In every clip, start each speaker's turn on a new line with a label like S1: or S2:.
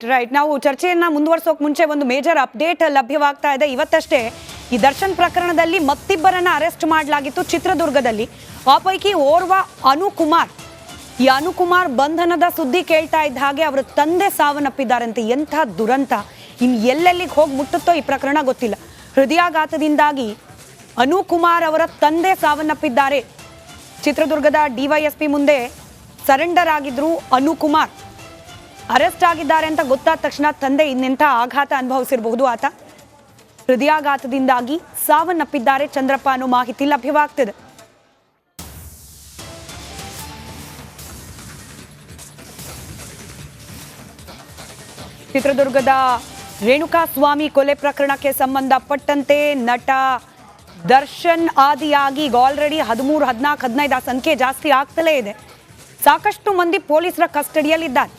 S1: Right, ನಾವು ಚರ್ಚೆಯನ್ನ ಮುಂದುವರಿಸೋಕೆ ಮುಂಚೆ ಒಂದು ಮೇಜರ್ ಅಪ್ಡೇಟ್ ಲಭ್ಯವಾಗ್ತಾ ಇದೆ. ಇವತ್ತಷ್ಟೇ ಈ ದರ್ಶನ್ ಪ್ರಕರಣದಲ್ಲಿ ಮತ್ತಿಬ್ಬರನ್ನ ಅರೆಸ್ಟ್ ಮಾಡಲಾಗಿತ್ತು ಚಿತ್ರದುರ್ಗದಲ್ಲಿ. ಆ ಪೈಕಿ ಓರ್ವ ಅನುಕುಮಾರ್, ಈ ಅನುಕುಮಾರ್ ಬಂಧನದ ಸುದ್ದಿ ಕೇಳ್ತಾ ಇದ್ದ ಹಾಗೆ ಅವರ ತಂದೆ ಸಾವನ್ನಪ್ಪಿದ್ದಾರಂತೆ. ಎಂಥ ದುರಂತ! ಇನ್ನು ಎಲ್ಲೆಲ್ಲಿಗೆ ಹೋಗಿ ಮುಟ್ಟುತ್ತೋ ಈ ಪ್ರಕರಣ ಗೊತ್ತಿಲ್ಲ. ಹೃದಯಾಘಾತದಿಂದಾಗಿ ಅನುಕುಮಾರ್ ಅವರ ತಂದೆ ಸಾವನ್ನಪ್ಪಿದ್ದಾರೆ. ಚಿತ್ರದುರ್ಗದ ಡಿವೈಎಸ್ಪಿ ಮುಂದೆ ಸರೆಂಡರ್ ಆಗಿದ್ರು ಅನುಕುಮಾರ್. ಅರೆಸ್ಟ್ ಆಗಿದ್ದಾರೆ ಅಂತ ಗೊತ್ತಾದ ತಕ್ಷಣ ತಂದೆ ಇನ್ನೆಂಥ ಆಘಾತ ಅನುಭವಿಸಿರಬಹುದು. ಆತ ಹೃದಯಾಘಾತದಿಂದಾಗಿ ಸಾವನ್ನಪ್ಪಿದ್ದಾರೆ ಚಂದ್ರಪ್ಪ ಅನ್ನೋ ಮಾಹಿತಿ ಲಭ್ಯವಾಗ್ತಿದೆ. ಚಿತ್ರದುರ್ಗದ ರೇಣುಕಾಸ್ವಾಮಿ ಕೊಲೆ ಪ್ರಕರಣಕ್ಕೆ ಸಂಬಂಧಪಟ್ಟಂತೆ ನಟ ದರ್ಶನ್ ಆದಿಯಾಗಿ ಈಗ ಆಲ್ರೆಡಿ 13, 14, 15 ಆ ಸಂಖ್ಯೆ ಜಾಸ್ತಿ ಆಗ್ತಲೇ ಇದೆ. ಸಾಕಷ್ಟು ಮಂದಿ ಪೊಲೀಸರ ಕಸ್ಟಡಿಯಲ್ಲಿದ್ದಾರೆ.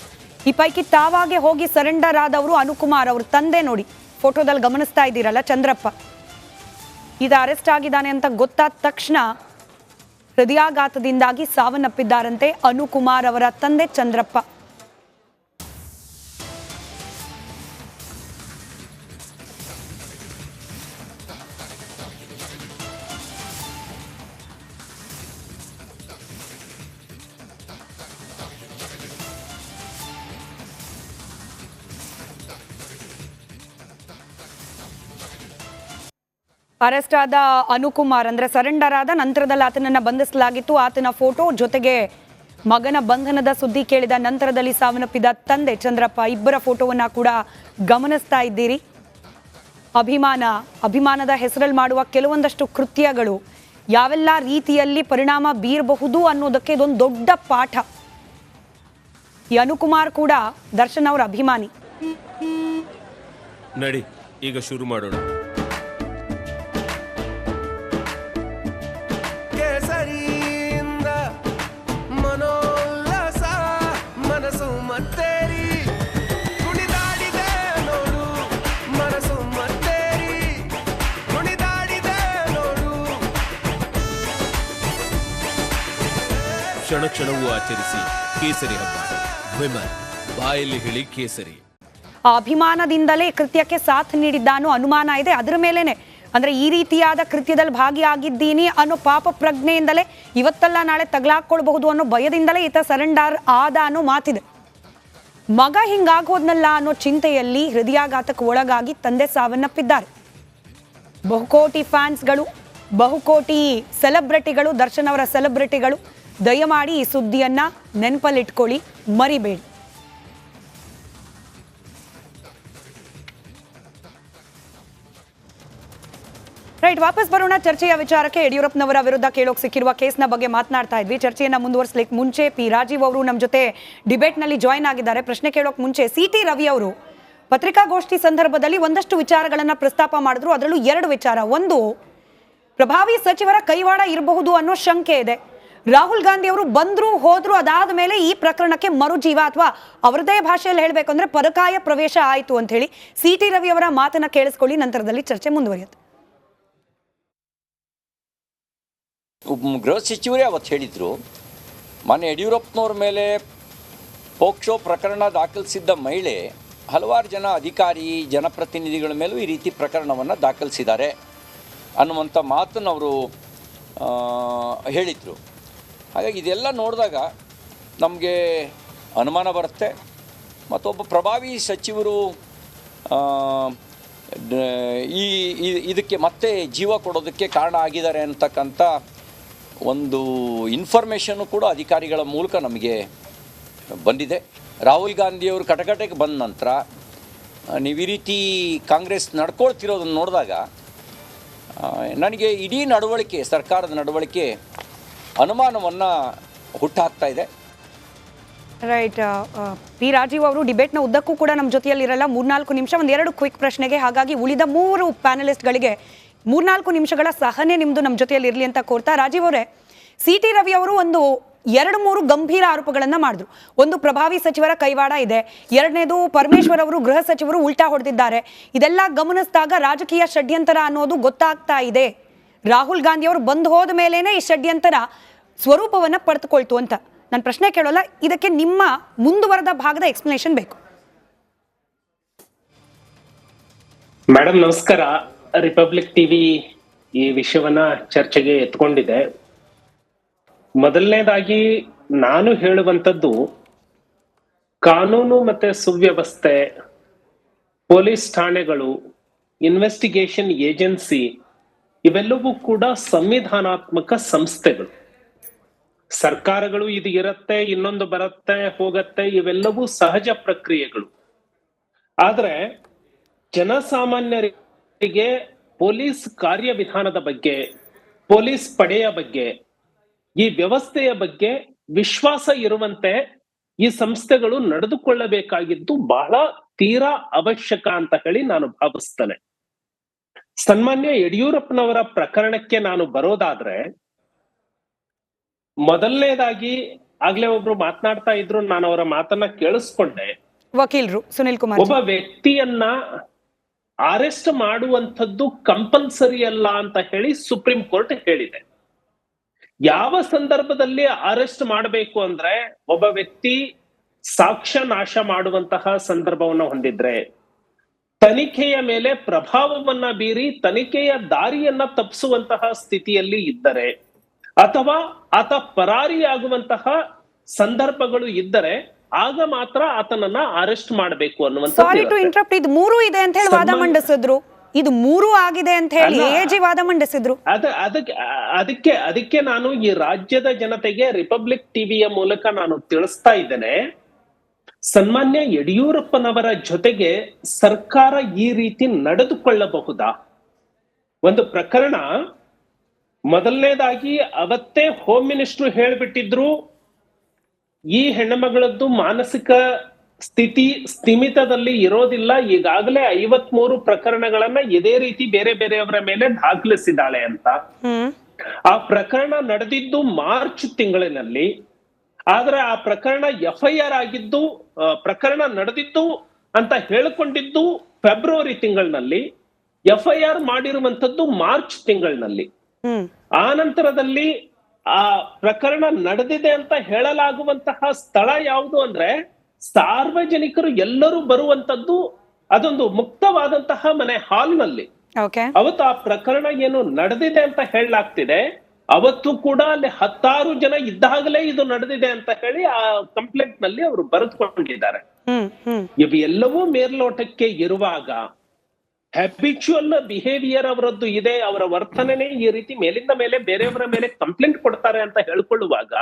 S1: ಈ ಪೈಕಿ ತಾವಾಗೆ ಹೋಗಿ ಸರೆಂಡರ್ ಆದವರು ಅನುಕುಮಾರ್ ಅವ್ರ ತಂದೆ. ನೋಡಿ, ಫೋಟೋದಲ್ಲಿ ಗಮನಿಸ್ತಾ ಇದ್ದೀರಲ್ಲ ಚಂದ್ರಪ್ಪ. ಇದು ಅರೆಸ್ಟ್ ಆಗಿದ್ದಾನೆ ಅಂತ ಗೊತ್ತಾದ ತಕ್ಷಣ ಹೃದಯಾಘಾತದಿಂದಾಗಿ ಸಾವನ್ನಪ್ಪಿದ್ದಾರಂತೆ ಅನುಕುಮಾರ್ ಅವರ ತಂದೆ ಚಂದ್ರಪ್ಪ. ಅರೆಸ್ಟ್ ಆದ ಅನುಕುಮಾರ್ ಅಂದ್ರೆ ಸರೆಂಡರ್ ಆದ ನಂತರದಲ್ಲಿ ಆತನನ್ನ ಬಂಧಿಸಲಾಗಿತ್ತು. ಆತನ ಫೋಟೋ ಜೊತೆಗೆ ಮಗನ ಬಂಧನದ ಸುದ್ದಿ ಕೇಳಿದ ನಂತರದಲ್ಲಿ ಸಾವನ್ನಪ್ಪಿದ ತಂದೆ ಚಂದ್ರಪ್ಪ, ಇಬ್ಬರ ಫೋಟೋವನ್ನ ಕೂಡ ಗಮನಿಸ್ತಾ ಇದ್ದೀರಿ. ಅಭಿಮಾನದ ಹೆಸರಲ್ಲಿ ಮಾಡುವ ಕೆಲವೊಂದಷ್ಟು ಕೃತ್ಯಗಳು ಯಾವೆಲ್ಲ ರೀತಿಯಲ್ಲಿ ಪರಿಣಾಮ ಬೀರಬಹುದು ಅನ್ನೋದಕ್ಕೆ ಇದೊಂದು ದೊಡ್ಡ ಪಾಠ. ಈ ಅನುಕುಮಾರ್ ಕೂಡ ದರ್ಶನ್ ಅವರ ಅಭಿಮಾನಿ.
S2: ನಡಿ ಈಗ ಶುರು ಮಾಡೋಣ. ಕ್ಷಣ ಕ್ಷಣವೂ ಆಚರಿಸಿ ಕೇಸರಿ ಹಬ್ಬ. ವಿಮಲ್ ಬಾಯಲ್ಲಿ ಹೇಳಿ ಕೇಸರಿ.
S1: ಆ ಅಭಿಮಾನದಿಂದಲೇ ಕೃತ್ಯಕ್ಕೆ ಸಾಥ್ ನೀಡಿದ್ದಾನೋ ಅನುಮಾನ ಇದೆ. ಅದರ ಮೇಲೇನೆ ಅಂದ್ರೆ ಈ ರೀತಿಯಾದ ಕೃತ್ಯದಲ್ಲಿ ಭಾಗಿಯಾಗಿದ್ದೀನಿ ಅನ್ನೋ ಪಾಪ ಪ್ರಜ್ಞೆಯಿಂದಲೇ ಇವತ್ತಲ್ಲ ನಾಳೆ ತಗಲಾಕೊಳ್ಬಹುದು ಅನ್ನೋ ಭಯದಿಂದಲೇ ಈತ ಸರೆಂಡರ್ ಆದ ಅನ್ನೋ ಮಾತಿದೆ. ಮಗ ಹಿಂಗಾಗೋದ್ನಲ್ಲ ಅನ್ನೋ ಚಿಂತೆಯಲ್ಲಿ ಹೃದಯಾಘಾತಕ್ಕೆ ಒಳಗಾಗಿ ತಂದೆ ಸಾವನ್ನಪ್ಪಿದ್ದಾರೆ. ಬಹುಕೋಟಿ ಫ್ಯಾನ್ಸ್ಗಳು, ಬಹುಕೋಟಿ ಸೆಲೆಬ್ರಿಟಿಗಳು, ದರ್ಶನ್ ಅವರ ಸೆಲೆಬ್ರಿಟಿಗಳು, ದಯಮಾಡಿ ಈ ಸುದ್ದಿಯನ್ನ ನೆನಪಲ್ಲಿಟ್ಕೊಳ್ಳಿ, ಮರಿಬೇಡಿ. ರೈಟ್, ವಾಪಸ್ ಬರೋಣ ಚರ್ಚೆಯ ವಿಚಾರಕ್ಕೆ. ಯಡಿಯೂರಪ್ಪನವರ ವಿರುದ್ಧ ಕೇಳೋಕೆ ಸಿಕ್ಕಿರುವ ಕೇಸ್ನ ಬಗ್ಗೆ ಮಾತನಾಡ್ತಾ ಇದ್ವಿ. ಚರ್ಚೆಯನ್ನ ಮುಂದುವರಿಸಲಿಕ್ಕೆ ಮುಂಚೆ ಪಿ ರಾಜೀವ್ ಅವರು ನಮ್ಮ ಜೊತೆ ಡಿಬೇಟ್ನಲ್ಲಿ ಜಾಯ್ನ್ ಆಗಿದ್ದಾರೆ. ಪ್ರಶ್ನೆ ಕೇಳೋಕೆ ಮುಂಚೆ ಸಿ.ಟಿ. ರವಿ ಅವರು ಪತ್ರಿಕಾಗೋಷ್ಠಿ ಸಂದರ್ಭದಲ್ಲಿ ಒಂದಷ್ಟು ವಿಚಾರಗಳನ್ನ ಪ್ರಸ್ತಾಪ ಮಾಡಿದ್ರು. ಅದರಲ್ಲೂ 2 ವಿಚಾರ. ಒಂದು, ಪ್ರಭಾವಿ ಸಚಿವರ ಕೈವಾಡ ಇರಬಹುದು ಅನ್ನೋ ಶಂಕೆ ಇದೆ. ರಾಹುಲ್ ಗಾಂಧಿ ಅವರು ಬಂದ್ರು ಹೋದ್ರು, ಅದಾದ ಮೇಲೆ ಈ ಪ್ರಕರಣಕ್ಕೆ ಮರುಜೀವ ಅಥವಾ ಅವರದೇ ಭಾಷೆಯಲ್ಲಿ ಹೇಳಬೇಕು ಅಂದ್ರೆ ಪರಕಾಯ ಪ್ರವೇಶ ಆಯಿತು ಅಂತ ಹೇಳಿ ಸಿ.ಟಿ. ರವಿ ಅವರ ಮಾತನ್ನ ಕೇಳಿಸ್ಕೊಳ್ಳಿ, ನಂತರದಲ್ಲಿ ಚರ್ಚೆ ಮುಂದುವರಿಯುತ್ತೆ.
S3: ಗೃಹ ಸಚಿವರೇ ಅವತ್ತು ಹೇಳಿದರು, ಮಾನ್ಯ ಯಡಿಯೂರಪ್ಪನವ್ರ ಮೇಲೆ ಪೋಕ್ಸೋ ಪ್ರಕರಣ ದಾಖಲಿಸಿದ್ದ ಮಹಿಳೆ ಹಲವಾರು ಜನ ಅಧಿಕಾರಿ ಜನಪ್ರತಿನಿಧಿಗಳ ಮೇಲೂ ಈ ರೀತಿ ಪ್ರಕರಣವನ್ನು ದಾಖಲಿಸಿದ್ದಾರೆ ಅನ್ನುವಂಥ ಮಾತನ್ನು ಅವರು ಹೇಳಿದರು. ಹಾಗಾಗಿ ಇದೆಲ್ಲ ನೋಡಿದಾಗ ನಮಗೆ ಅನುಮಾನ ಬರುತ್ತೆ. ಮತ್ತೊಬ್ಬ ಪ್ರಭಾವಿ ಸಚಿವರು ಇದಕ್ಕೆ ಮತ್ತೆ ಜೀವ ಕೊಡೋದಕ್ಕೆ ಕಾರಣ ಆಗಿದ್ದಾರೆ ಅಂತಕ್ಕಂಥ ಒಂದು ಇನ್ಫಾರ್ಮೇಷನ್ನು ಕೂಡ ಅಧಿಕಾರಿಗಳ ಮೂಲಕ ನಮಗೆ ಬಂದಿದೆ. ರಾಹುಲ್ ಗಾಂಧಿಯವರು ಕಟಕಟೆಗೆ ಬಂದ ನಂತರ ನೀವು ಈ ರೀತಿ ಕಾಂಗ್ರೆಸ್ ನಡ್ಕೊಳ್ತಿರೋದನ್ನು ನೋಡಿದಾಗ ನನಗೆ ಇಡೀ ನಡವಳಿಕೆ, ಸರ್ಕಾರದ ನಡವಳಿಕೆ ಅನುಮಾನವನ್ನು ಹುಟ್ಟುಹಾಕ್ತಾ ಇದೆ.
S1: ರೈಟ್, ಪಿ ರಾಜೀವ್ ಅವರು ಡಿಬೇಟ್ನ ಉದ್ದಕ್ಕೂ ಕೂಡ ನಮ್ಮ ಜೊತೆಯಲ್ಲಿ ಇರಲ್ಲ. 3-4 ನಿಮಿಷ, 1-2 ಕ್ವಿಕ್ ಪ್ರಶ್ನೆಗೆ. ಹಾಗಾಗಿ ಉಳಿದ 3 ಪ್ಯಾನಲಿಸ್ಟ್ಗಳಿಗೆ 3-4 ನಿಮಿಷಗಳ ಸಹನೆ ನಿಮ್ಮದು ನಮ್ಮ ಜೊತೆಯಲ್ಲಿ ಇರಲಿ ಅಂತ ಕೋರ್ತಾ. ರಾಜೀವ್ ಅವರೇ, ಸಿ.ಟಿ. ರವಿ ಅವರು ಒಂದು 2-3 ಗಂಭೀರ ಆರೋಪಗಳನ್ನು ಮಾಡಿದ್ರು. ಒಂದು, ಪ್ರಭಾವಿ ಸಚಿವರ ಕೈವಾಡ ಇದೆ. ಎರಡನೇದು, ಪರಮೇಶ್ವರ್ ಅವರು ಗೃಹ ಸಚಿವರು ಉಲ್ಟಾ ಹೊಡೆದಿದ್ದಾರೆ. ಇದೆಲ್ಲ ಗಮನಿಸಿದಾಗ ರಾಜಕೀಯ ಷಡ್ಯಂತರ ಅನ್ನೋದು ಗೊತ್ತಾಗ್ತಾ ಇದೆ. ರಾಹುಲ್ ಗಾಂಧಿ ಅವರು ಬಂದು ಹೋದ ಮೇಲೇನೆ ಈ ಷಡ್ಯಂತರ ಸ್ವರೂಪವನ್ನು ಪಡೆದುಕೊಳ್ತು ಅಂತ. ನಾನು ಪ್ರಶ್ನೆ ಕೇಳೋಲ್ಲ, ಇದಕ್ಕೆ ನಿಮ್ಮ ಮುಂದುವರೆದ ಭಾಗದ ಎಕ್ಸ್ಪ್ಲನೇಷನ್ ಬೇಕು.
S4: ಮೇಡಮ್ ನಮಸ್ಕಾರ. ರಿಪಬ್ಲಿಕ್ ಟಿವಿ ಈ ವಿಷಯವನ್ನ ಚರ್ಚೆಗೆ ಎತ್ಕೊಂಡಿದೆ. ಮೊದಲನೇದಾಗಿ ನಾನು ಹೇಳುವಂಥದ್ದು, ಕಾನೂನು ಮತ್ತೆ ಸುವ್ಯವಸ್ಥೆ, ಪೊಲೀಸ್ ಠಾಣೆಗಳು, ಇನ್ವೆಸ್ಟಿಗೇಷನ್ ಏಜೆನ್ಸಿ ಇವೆಲ್ಲವೂ ಕೂಡ ಸಂವಿಧಾನಾತ್ಮಕ ಸಂಸ್ಥೆಗಳು. ಸರ್ಕಾರಗಳು ಇದು ಇರುತ್ತೆ, ಇನ್ನೊಂದು ಬರುತ್ತೆ ಹೋಗತ್ತೆ, ಇವೆಲ್ಲವೂ ಸಹಜ ಪ್ರಕ್ರಿಯೆಗಳು. ಆದ್ರೆ ಜನಸಾಮಾನ್ಯರಿಗೆ ಪೊಲೀಸ್ ಕಾರ್ಯವಿಧಾನದ ಬಗ್ಗೆ, ಪೊಲೀಸ್ ಪಡೆಯ ಬಗ್ಗೆ, ಈ ವ್ಯವಸ್ಥೆಯ ಬಗ್ಗೆ ವಿಶ್ವಾಸ ಇರುವಂತೆ ಈ ಸಂಸ್ಥೆಗಳು ನಡೆದುಕೊಳ್ಳಬೇಕಾಗಿದ್ದು ಬಹಳ ತೀರಾ ಅವಶ್ಯಕ ಅಂತ ಹೇಳಿ ನಾನು ಭಾವಿಸ್ತೇನೆ. ಸನ್ಮಾನ್ಯ ಯಡಿಯೂರಪ್ಪನವರ ಪ್ರಕರಣಕ್ಕೆ ನಾನು ಬರೋದಾದ್ರೆ, ಮೊದಲನೇದಾಗಿ ಆಗ್ಲೇ ಒಬ್ರು ಮಾತನಾಡ್ತಾ ಇದ್ರು, ನಾನು ಅವರ ಮಾತನ್ನ ಕೇಳಿಸ್ಕೊಂಡೆ.
S1: ವಕೀಲರು ಸುನಿಲ್ ಕುಮಾರ್
S4: ಒಬ್ಬ ವ್ಯಕ್ತಿಯನ್ನ ಅರೆಸ್ಟ್ ಮಾಡುವಂಥದ್ದು ಕಂಪಲ್ಸರಿ ಅಲ್ಲ ಅಂತ ಹೇಳಿ ಸುಪ್ರೀಂ ಕೋರ್ಟ್ ಹೇಳಿದೆ. ಯಾವ ಸಂದರ್ಭದಲ್ಲಿ ಅರೆಸ್ಟ್ ಮಾಡಬೇಕು ಅಂದ್ರೆ, ಒಬ್ಬ ವ್ಯಕ್ತಿ ಸಾಕ್ಷ್ಯ ನಾಶ ಮಾಡುವಂತಹ ಸಂದರ್ಭವನ್ನ ಹೊಂದಿದ್ರೆ, ತನಿಖೆಯ ಮೇಲೆ ಪ್ರಭಾವವನ್ನ ಬೀರಿ ತನಿಖೆಯ ದಾರಿಯನ್ನ ತಪ್ಪಿಸುವಂತಹ ಸ್ಥಿತಿಯಲ್ಲಿ ಇದ್ದರೆ, ಅಥವಾ ಆತ ಪರಾರಿಯಾಗುವಂತಹ ಸಂದರ್ಭಗಳು ಇದ್ದರೆ, ಆಗ ಮಾತ್ರ ಆತನನ್ನ ಅರೆಸ್ಟ್ ಮಾಡಬೇಕು
S1: ಸಾರಿ ಟು
S4: ಅನ್ನುವಂಥ.
S1: ಇಂಟರಪ್ಟ್, ಇದು 3 ಇದೆ ಅಂತ ಹೇಳಿ ವಾದ ಮಂಡಿಸಿದ್ರು, ಇದು 3 ಆಗಿದೆ ಅಂತ ಹೇಳಿ ಎಜಿ ವಾದ ಮಂಡಿಸಿದ್ರು.
S4: ಅದಕ್ಕೆ ನಾನು ಈ ರಾಜ್ಯದ ಜನತೆಗೆ ರಿಪಬ್ಲಿಕ್ ಟಿವಿಯ ಮೂಲಕ ನಾನು ತಿಳಿಸ್ತಾ ಇದ್ದೇನೆ, ಸನ್ಮಾನ್ಯ ಯಡಿಯೂರಪ್ಪನವರ ಜೊತೆಗೆ ಸರ್ಕಾರ ಈ ರೀತಿ ನಡೆದುಕೊಳ್ಳಬಹುದಾ? ಒಂದು ಪ್ರಕರಣ, ಮೊದಲನೇದಾಗಿ ಅವತ್ತೇ ಹೋಮ್ ಮಿನಿಸ್ಟರ್ ಹೇಳ್ಬಿಟ್ಟಿದ್ರು, ಈ ಹೆಣ್ಣುಮಗಳದ್ದು ಮಾನಸಿಕ ಸ್ಥಿತಿ ಸ್ಥಿಮಿತದಲ್ಲಿ ಇರೋದಿಲ್ಲ, ಈಗಾಗಲೇ 53 ಪ್ರಕರಣಗಳನ್ನ ಇದೇ ರೀತಿ ಬೇರೆ ಬೇರೆಯವರ ಮೇಲೆ ದಾಖಲಿಸಿದ್ದಾಳೆ ಅಂತ. ಆ ಪ್ರಕರಣ ನಡೆದಿದ್ದು ಮಾರ್ಚ್ ತಿಂಗಳಿನಲ್ಲಿ, ಆದ್ರೆ ಆ ಪ್ರಕರಣ FIR ಆಗಿದ್ದು, ಪ್ರಕರಣ ನಡೆದಿದ್ದು ಅಂತ ಹೇಳಿಕೊಂಡಿದ್ದು ಫೆಬ್ರವರಿ ತಿಂಗಳಿನಲ್ಲಿ, FIR ಮಾಡಿರುವಂತದ್ದು ಮಾರ್ಚ್ ತಿಂಗಳಿನಲ್ಲಿ. ಆ ನಂತರದಲ್ಲಿ ಆ ಪ್ರಕರಣ ನಡೆದಿದೆ ಅಂತ ಹೇಳಲಾಗುವಂತಹ ಸ್ಥಳ ಯಾವುದು ಅಂದ್ರೆ, ಸಾರ್ವಜನಿಕರು ಎಲ್ಲರೂ ಬರುವಂತದ್ದು ಅದೊಂದು ಮುಕ್ತವಾದಂತಹ ಮನೆ ಹಾಲ್ನಲ್ಲಿ. ಅವತ್ತು ಆ ಪ್ರಕರಣ ಏನು ನಡೆದಿದೆ ಅಂತ ಹೇಳಲಾಗ್ತಿದೆ, ಅವತ್ತು ಕೂಡ ಅಲ್ಲಿ 10 ಜನ ಇದ್ದಾಗಲೇ ಇದು ನಡೆದಿದೆ ಅಂತ ಹೇಳಿ ಆ ಕಂಪ್ಲೇಂಟ್ ನಲ್ಲಿ ಅವರು ಬರೆದುಕೊಂಡಿದ್ದಾರೆ. ಇವು ಎಲ್ಲವೂ ಮೇಲ್ನೋಟಕ್ಕೆ ಇರುವಾಗ, ಹ್ಯಾಬಿಚುವಲ್ ಬಿಹೇವಿಯರ್ ಅವರದ್ದು ಇದೆ, ಅವರ ವರ್ತನೆನೇ ಈ ರೀತಿ ಮೇಲಿಂದ ಮೇಲೆ ಬೇರೆಯವರ ಮೇಲೆ ಕಂಪ್ಲೇಂಟ್ ಕೊಡ್ತಾರೆ ಅಂತ ಹೇಳ್ಕೊಳ್ಳುವಾಗ,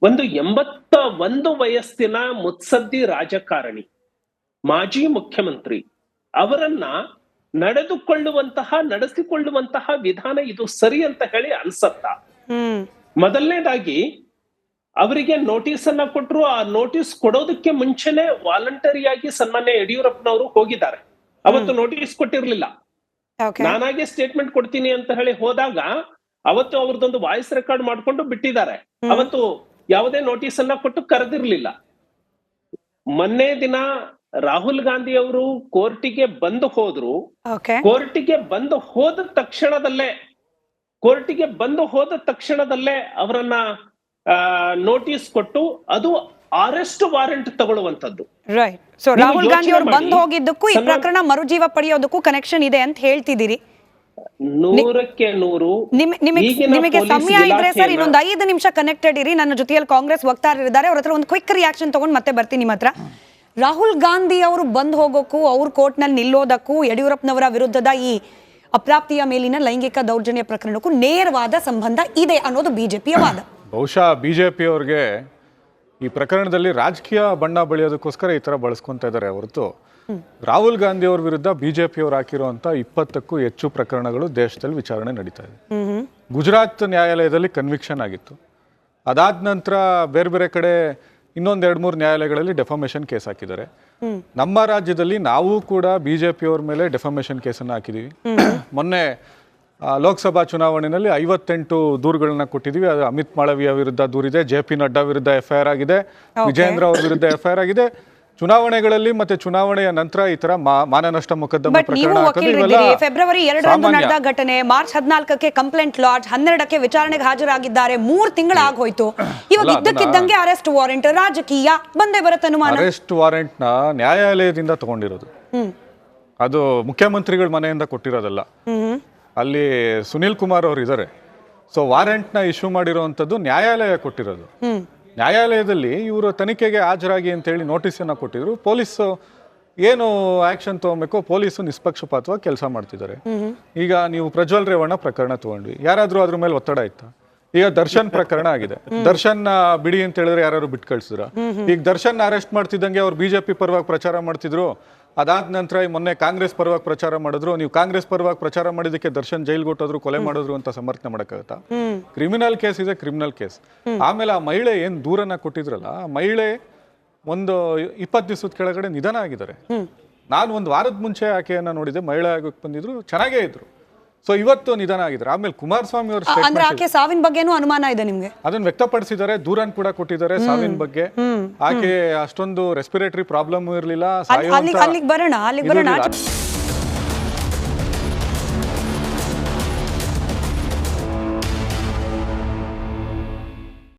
S4: ಒಂದು 81 ವಯಸ್ಸಿನ ಮುತ್ಸದ್ದಿ ರಾಜಕಾರಣಿ, ಮಾಜಿ ಮುಖ್ಯಮಂತ್ರಿ ಅವರನ್ನ ನಡೆಸಿಕೊಳ್ಳುವಂತಹ ವಿಧಾನ ಇದು ಸರಿ ಅಂತ ಹೇಳಿ ಅನ್ಸತ್ತಾ? ಮೊದಲನೇದಾಗಿ ಅವರಿಗೆ ನೋಟಿಸ್ ಅನ್ನ ಕೊಟ್ಟರು. ಆ ನೋಟಿಸ್ ಕೊಡೋದಕ್ಕೆ ಮುಂಚೆನೆ ವಾಲಂಟರಿಯಾಗಿ ಸನ್ಮಾನ್ಯ ಯಡಿಯೂರಪ್ಪನವರು ಹೋಗಿದ್ದಾರೆ. ಅವತ್ತು ನೋಟಿಸ್ ಕೊಟ್ಟಿರ್ಲಿಲ್ಲ, ನಾನಾಗೆ ಸ್ಟೇಟ್ಮೆಂಟ್ ಕೊಡ್ತೀನಿ ಅಂತ ಹೇಳಿ ಹೋದಾಗ ಅವತ್ತು ಅವ್ರದ್ದೊಂದು ವಾಯ್ಸ್ ರೆಕಾರ್ಡ್ ಮಾಡ್ಕೊಂಡು ಬಿಟ್ಟಿದ್ದಾರೆ. ಅವತ್ತು ಯಾವುದೇ ನೋಟಿಸ್ ಅನ್ನ ಕೊಟ್ಟು ಕರೆದಿರ್ಲಿಲ್ಲ. ಮೊನ್ನೆ ದಿನ ರಾಹುಲ್ ಗಾಂಧಿ ಅವರು ಕೋರ್ಟಿಗೆ ಬಂದು ಹೋದ್ರು. ಕೋರ್ಟಿಗೆ ಬಂದು ಹೋದ ತಕ್ಷಣದಲ್ಲೇ ಅವರನ್ನ ನೋಟಿಸ್ ಕೊಟ್ಟು ಅದು ಅರೆಸ್ಟ್ ವಾರೆಂಟ್ ತಗೊಳ್ಳುವಂತದ್ದು.
S1: ರೈಟ್. ಸೊ ರಾಹುಲ್ ಗಾಂಧಿ ಅವರು ಬಂದು ಹೋಗಿದ್ದಕ್ಕೂ ಈ ಪ್ರಕರಣ ಮರುಜೀವ ಪಡೆಯೋದಕ್ಕೂ ಕನೆಕ್ಷನ್ ಇದೆ ಅಂತ ಹೇಳ್ತಿದ್ದೀರಿ?
S4: 100ಕ್ಕೆ 100.
S1: ನಿಮಗೆ ಸಮಯ ಇದ್ರೆ ಸರ್ ಇನ್ನೊಂದು 5 ನಿಮಿಷ ಕನೆಕ್ಟೆಡ್ ಇರಿ. ನನ್ನ ಜೊತೆಯಲ್ಲಿ ಕಾಂಗ್ರೆಸ್ ವಕ್ತಾರರಿದ್ದಾರೆ, ಅವ್ರ ಹತ್ರ ಒಂದು ಕ್ವಿಕ್ ರಿಯಾಕ್ಷನ್ ತಗೊಂಡು ಮತ್ತೆ ಬರ್ತೀನಿ ನಿಮ್ಮ ಹತ್ರ. ರಾಹುಲ್ ಗಾಂಧಿ ಅವರು ಬಂದ್ ಹೋಗೋಕ್ಕೂ ಅವ್ರ ಕೋರ್ಟ್ ನಲ್ಲಿ ನಿಲ್ಲೋದಕ್ಕೂ ಯಡಿಯೂರಪ್ಪನವರ ವಿರುದ್ಧದ ಈ ಅಪ್ರಾಪ್ತಿಯ ಮೇಲಿನ ಲೈಂಗಿಕ ದೌರ್ಜನ್ಯ ಪ್ರಕರಣಕ್ಕೂ ನೇರವಾದ ಸಂಬಂಧ ಇದೆ ಅನ್ನೋದು ಬಿಜೆಪಿಯ ವಾದ.
S5: ಬಹುಶಃ ಬಿಜೆಪಿಯವ್ರಿಗೆ ಈ ಪ್ರಕರಣದಲ್ಲಿ ರಾಜಕೀಯ ಬಣ್ಣ ಬಳಿಯೋದಕ್ಕೋಸ್ಕರ ಈ ತರ ಬಳಸ್ಕೊಂತ ಇದ್ದಾರೆ ಹೊರತು, ರಾಹುಲ್ ಗಾಂಧಿ ಅವ್ರ ವಿರುದ್ಧ ಬಿಜೆಪಿಯವರು ಹಾಕಿರುವಂತ 20ಕ್ಕೂ ಹೆಚ್ಚು ಪ್ರಕರಣಗಳು ದೇಶದಲ್ಲಿ ವಿಚಾರಣೆ ನಡೀತಾ ಇದೆ. ಗುಜರಾತ್ ನ್ಯಾಯಾಲಯದಲ್ಲಿ ಕನ್ವಿಕ್ಷನ್ ಆಗಿತ್ತು. ಅದಾದ ನಂತರ ಬೇರೆ ಬೇರೆ ಕಡೆ ಇನ್ನೊಂದು 2-3 ನ್ಯಾಯಾಲಯಗಳಲ್ಲಿ ಡೆಫಾಮೇಷನ್ ಕೇಸ್ ಹಾಕಿದ್ದಾರೆ. ನಮ್ಮ ರಾಜ್ಯದಲ್ಲಿ ನಾವು ಕೂಡ ಬಿಜೆಪಿಯವ್ರ ಮೇಲೆ ಡೆಫಾಮೇಷನ್ ಕೇಸನ್ನು ಹಾಕಿದ್ದೀವಿ. ಮೊನ್ನೆ ಲೋಕಸಭಾ ಚುನಾವಣೆಯಲ್ಲಿ 58 ದೂರುಗಳನ್ನ ಕೊಟ್ಟಿದ್ದೀವಿ. ಅದು ಅಮಿತ್ ಮಾಳವಿಯ ವಿರುದ್ಧ ದೂರಿದೆ, JP ನಡ್ಡಾ ವಿರುದ್ಧ FIR ಆಗಿದೆ, ವಿಜೇಂದ್ರ ಅವ್ರ ವಿರುದ್ಧ FIR ಆಗಿದೆ. ಚುನಾವಣೆಗಳಲ್ಲಿ ಮತ್ತೆ ಚುನಾವಣೆಯ ನಂತರ ಈ ತರ ಮಾನನಷ್ಟ ಮೊಕದ್ದಮೆ ಪ್ರಕರಣ
S1: ಫೆಬ್ರವರಿ 2ರಂದು ನಡೆದ ಘಟನೆ, ಮಾರ್ಚ್ 14ಕ್ಕೆ ಕಂಪ್ಲೇಂಟ್ ಲಾಡ್ಜ್, 12ಕ್ಕೆ ವಿಚಾರಣೆಗೆ ಹಾಜರಾಗಿದ್ದಾರೆ. 3 ತಿಂಗಳು ಆಗೋಯ್ತು. ಇವಾಗ ಇದ್ದಕ್ಕಿದ್ದಂಗೆ ಅರೆಸ್ಟ್ ವಾರೆಂಟ್, ರಾಜಕೀಯ ಬಂದೇ ಬರುತ್ತೆ ಅನುಮಾನ.
S5: ಅರೆಸ್ಟ್ ವಾರೆಂಟ್ ನ ನ್ಯಾಯಾಲಯದಿಂದ ತಗೊಂಡಿರೋದು. ಅದು ಮುಖ್ಯಮಂತ್ರಿಗಳ ಮನೆಯಿಂದ ಕೊಟ್ಟಿರೋದಲ್ಲ. ಅಲ್ಲಿ ಸುನೀಲ್ ಕುಮಾರ್ ಅವರು ಇದ್ದಾರೆ. ಸೊ ವಾರೆಂಟ್ನ ಇಶ್ಯೂ ಮಾಡಿರೋವಂಥದ್ದು ನ್ಯಾಯಾಲಯ ಕೊಟ್ಟಿರೋದು. ನ್ಯಾಯಾಲಯದಲ್ಲಿ ಇವರು ತನಿಖೆಗೆ ಹಾಜರಾಗಿ ಅಂತೇಳಿ ನೋಟಿಸನ್ನು ಕೊಟ್ಟಿದ್ರು. ಪೊಲೀಸು ಏನು ಆ್ಯಕ್ಷನ್ ತೊಗೊಬೇಕು, ಪೊಲೀಸು ನಿಷ್ಪಕ್ಷಪಾತವಾಗಿ ಕೆಲಸ ಮಾಡ್ತಿದ್ದಾರೆ. ಈಗ ನೀವು ಪ್ರಜ್ವಲ್ ರೇವಣ್ಣ ಪ್ರಕರಣ ತೊಗೊಂಡ್ವಿ, ಯಾರಾದರೂ ಅದ್ರ ಮೇಲೆ ಒತ್ತಡ ಇತ್ತಾ? ಈಗ ದರ್ಶನ್ ಪ್ರಕರಣ ಆಗಿದೆ, ದರ್ಶನ್ ಬಿಡಿ ಅಂತ ಹೇಳಿದ್ರೆ ಯಾರು ಬಿಟ್ಟು ಕಳ್ಸಿದ್ರ? ಈಗ ದರ್ಶನ್ ಅರೆಸ್ಟ್ ಮಾಡ್ತಿದ್ದಂಗೆ ಅವ್ರು ಬಿಜೆಪಿ ಪರವಾಗಿ ಪ್ರಚಾರ ಮಾಡ್ತಿದ್ರು. ಅದಾದ ನಂತರ ಮೊನ್ನೆ ಕಾಂಗ್ರೆಸ್ ಪರವಾಗಿ ಪ್ರಚಾರ ಮಾಡಿದ್ರು. ನೀವು ಕಾಂಗ್ರೆಸ್ ಪರವಾಗಿ ಪ್ರಚಾರ ಮಾಡಿದಕ್ಕೆ ದರ್ಶನ್ ಜೈಲ್ಗೆ ಹೊಟ್ಟೋದ್ರು, ಕೊಲೆ ಮಾಡಿದ್ರು ಅಂತ ಸಮರ್ಥನೆ ಮಾಡಕ್ಕಾಗತ್ತಾ? ಕ್ರಿಮಿನಲ್ ಕೇಸ್ ಇದೆ, ಕ್ರಿಮಿನಲ್ ಕೇಸ್. ಆಮೇಲೆ ಆ ಮಹಿಳೆ ಏನ್ ದೂರನ್ನ ಕೊಟ್ಟಿದ್ರಲ್ಲ, ಆ ಮಹಿಳೆ ಒಂದು 20 ದಿವಸದ ಕೆಳಗಡೆ ನಿಧನ ಆಗಿದ್ದಾರೆ. ನಾನು ಒಂದು ವಾರದ ಮುಂಚೆ ಆಕೆಯನ್ನ ನೋಡಿದ್ದೆ, ಮಹಿಳೆ ಆಗೋಕ್ ಬಂದಿದ್ರು, ಚೆನ್ನಾಗೇ ಇದ್ರು. ಸೊ ಇವತ್ತು ನಿಧನ ಆಗಿದ್ದಾರೆ. ಆಮೇಲೆ ಕುಮಾರಸ್ವಾಮಿ ಅವರು
S1: ಅಂದ್ರೆ ಆಕೆ ಸಾವಿನ ಬಗ್ಗೆನೂ ಅನುಮಾನ ಇದೆ ನಿಮ್ಗೆ?
S5: ಅದನ್ನ ವ್ಯಕ್ತಪಡಿಸಿದ್ದಾರೆ, ದೂರನ್ ಕೂಡ ಕೊಟ್ಟಿದ್ದಾರೆ ಸಾವಿನ ಬಗ್ಗೆ. ಆಕೆ ಅಷ್ಟೊಂದು ರೆಸ್ಪಿರೇಟರಿ ಪ್ರಾಬ್ಲಮ್ ಇರಲಿಲ್ಲ,
S1: ಅಲ್ಲಿಗೆ ಬರೋಣ